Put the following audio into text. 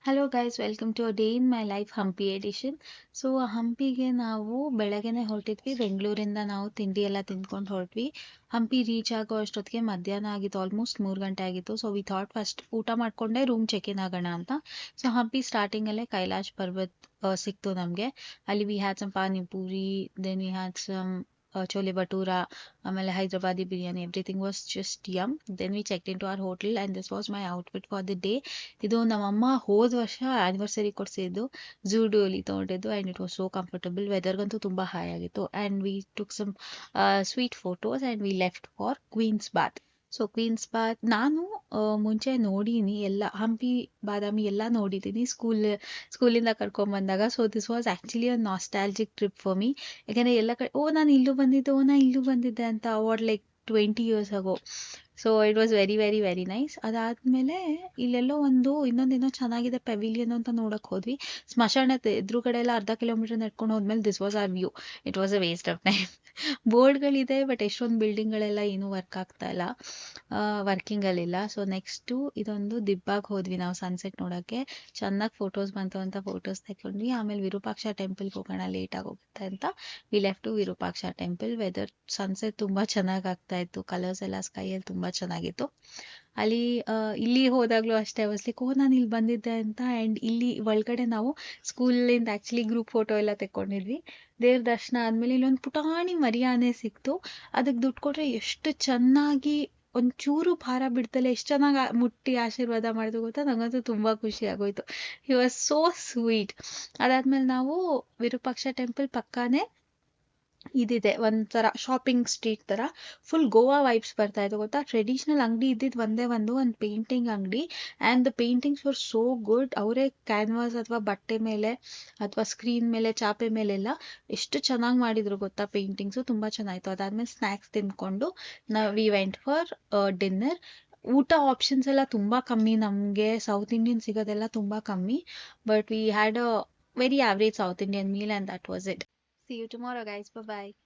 Hello guys, welcome to day in my life Hampi edition. So ಹಂಪಿಗೆ ನಾವು ಬೆಳಗ್ಗೆನೆ ಹೊರಟಿದ್ವಿ. ಬೆಂಗಳೂರಿಂದ ನಾವು ತಿಂಡಿ ಎಲ್ಲ ತಿಂದ್ಕೊಂಡು ಹೊರಟ್ವಿ. ಹಂಪಿ ರೀಚ್ ಆಗೋ ಅಷ್ಟೊತ್ತಿಗೆ ಮಧ್ಯಾಹ್ನ ಆಗಿತ್ತು, ಆಲ್ಮೋಸ್ಟ್ 3 ಗಂಟೆ ಆಗಿತ್ತು. ಸೊ ವಿ ಥಾಟ್ ಫಸ್ಟ್ ಊಟ ಮಾಡ್ಕೊಂಡೆ ರೂಮ್ ಚೆಕ್ ಇನ್ ಆಗೋಣ ಅಂತ. ಸೊ ಹಂಪಿ ಸ್ಟಾರ್ಟಿಂಗಲ್ಲೇ ಕೈಲಾಶ್ ಪರ್ವತ್ ಸಿಕ್ತು ನಮಗೆ. ಅಲ್ಲಿ we had some panipuri, then we had some chole bhatura, ಆಮೇಲೆ Hyderabadi biryani. Everything was just yum. Then we check in to our hotel and this was my outfit for the day. ಇದು ನಮ್ಮಮ್ಮ ಹೋದ ವರ್ಷ ಆನಿವರ್ಸರಿ ಕೊಡಿಸಿದ್ದು, ಝೂಡೋಲಿ ತೊಗೊಂಡಿದ್ದು. And it was so comfortable. ವೆದರ್ಗಂತೂ ತುಂಬ ಹಾಯ್ ಆಗಿತ್ತು. And we took some sweet photos and we left for Queen's Bath. So Queen's Bath ನಾನು ಮುಂಚೆ ನೋಡೀನಿ, ಎಲ್ಲ ಹಂಪಿ ಬಾದಾಮಿ ಎಲ್ಲ ನೋಡಿದ್ದೀನಿ ಸ್ಕೂಲಿಂದ ಕರ್ಕೊಂಬಂದಾಗ. So this was actually a nostalgic trip for me. ಯಾಕೆಂದರೆ ಎಲ್ಲ ಕಡೆ ನಾನು ಇಲ್ಲೂ ಬಂದಿದ್ದೆ, ನಾನು ಇಲ್ಲೂ ಬಂದಿದ್ದೆ ಅಂತ award like 20 years ago. So it was very very very nice. ಅದಾದಮೇಲೆ ಇಲ್ಲೆಲ್ಲೋ ಇನ್ನೊಂದೇನೋ ಚೆನ್ನಾಗಿದೆ ಪೆವಿಲಿಯನ್ ಅಂತ ನೋಡೋಕೆ ಹೋದ್ವಿ. ಸ್ಮಶಾನದ ಎದುರುಗಡೆ ಎಲ್ಲ ಅರ್ಧ ಕಿಲೋಮೀಟರ್ ನಡ್ಕೊಂಡು ಹೋದ್ಮೇಲೆ this was our view. It was a waste of time. ಬೋರ್ಡ್ಗಳಿದೆ, ಬಟ್ ಎಷ್ಟೊಂದು ಬಿಲ್ಡಿಂಗ್ಗಳೆಲ್ಲ ಏನೂ ವರ್ಕ್ ಆಗ್ತಾ ಇಲ್ಲ, ವರ್ಕಿಂಗಲ್ಲಿಲ್ಲ. ಸೊ ನೆಕ್ಸ್ಟು ಇದೊಂದು ದಿಬ್ಬಾಗಿ ಹೋದ್ವಿ ನಾವು ಸನ್ಸೆಟ್ ನೋಡೋಕ್ಕೆ. ಚೆನ್ನಾಗಿ ಫೋಟೋಸ್ ಬಂತು ಅಂತ ಫೋಟೋಸ್ ತಗೊಂಡ್ವಿ. ಆಮೇಲೆ ವಿರೂಪಾಕ್ಷ ಟೆಂಪಲ್ಗೆ ಹೋಗೋಣ, ಲೇಟಾಗಿ ಹೋಗುತ್ತೆ ಅಂತ we left to Virupaksha temple. Weather sunset ತುಂಬ ಚೆನ್ನಾಗಿ ಆಗ್ತಾ ಇತ್ತು, ಕಲರ್ಸ್ ಎಲ್ಲ ಸ್ಕೈಯಲ್ಲಿ ತುಂಬ ಚೆನ್ನಾಗಿತ್ತು. ಅಲ್ಲಿ ಇಲ್ಲಿ ಹೋದಾಗಲೂ ಅಷ್ಟೇ ಲೈಕ್ ನಾನು ಇಲ್ಲಿ ಬಂದಿದ್ದೆ ಅಂತ. ಆ್ಯಂಡ್ ಇಲ್ಲಿ ಒಳಗಡೆ ನಾವು ಸ್ಕೂಲಿಂದ ಆ್ಯಕ್ಚುಲಿ ಗ್ರೂಪ್ ಫೋಟೋ ಎಲ್ಲ ತೆಕ್ಕೊಂಡಿದ್ವಿ. ದೇವ್ರ ದರ್ಶನ ಆದಮೇಲೆ ಇಲ್ಲೊಂದು ಪುಟಾಣಿ ಮರಿ ಆನೆ ಸಿಕ್ತು. ಅದಕ್ಕೆ ದುಡ್ಡು ಕೊಟ್ಟರೆ ಎಷ್ಟು ಚೆನ್ನಾಗಿ ಒಂಚೂರು ಭಾರ ಬಿಡ್ತಲೇ ಎಷ್ಟು ಚೆನ್ನಾಗಿ ಮುಟ್ಟಿ ಆಶೀರ್ವಾದ ಮಾಡಿದ್ರು ಗೊತ್ತಾ. ನನಗಂತೂ ತುಂಬ ಖುಷಿ ಆಗೋಯ್ತು. He was so sweet. ಅದಾದಮೇಲೆ ನಾವು ವಿರೂಪಾಕ್ಷ ಟೆಂಪಲ್ ಪಕ್ಕನೇ ಇದಿದೆ, ಒಂಥರ ಶಾಪಿಂಗ್ ಸ್ಟ್ರೀಟ್ ಥರ. ಫುಲ್ ಗೋವಾ ವೈಬ್ಸ್ ಬರ್ತಾ ಇತ್ತು ಗೊತ್ತಾ. ಟ್ರೆಡಿಷ್ನಲ್ ಅಂಗಡಿ ಇದ್ದಿದ್ದು ಒಂದೇ ಒಂದು ಪೇಂಟಿಂಗ್ ಅಂಗಡಿ. And the paintings were so good. ಅವರೇ ಕ್ಯಾನ್ವಾಸ್ ಅಥವಾ ಬಟ್ಟೆ ಮೇಲೆ ಅಥವಾ ಸ್ಕ್ರೀನ್ ಮೇಲೆ ಚಾಪೆ ಮೇಲೆಲ್ಲ ಎಷ್ಟು ಚೆನ್ನಾಗಿ ಮಾಡಿದ್ರು ಗೊತ್ತಾ ಪೇಂಟಿಂಗ್ಸು. ತುಂಬ ಚೆನ್ನಾಗಿತ್ತು. ಅದಾದಮೇಲೆ ಸ್ನ್ಯಾಕ್ಸ್ ತಿಂದ್ಕೊಂಡು ವಿ ವೆಂಟ್ ಫಾರ್ ಡಿನ್ನರ್. ಊಟ ಆಪ್ಷನ್ಸ್ ಎಲ್ಲ ತುಂಬ ಕಮ್ಮಿ, ನಮಗೆ ಸೌತ್ ಇಂಡಿಯನ್ ಸಿಗೋದೆಲ್ಲ ತುಂಬ ಕಮ್ಮಿ. But we had a very average south Indian meal and that was it. See you tomorrow, guys. Bye bye.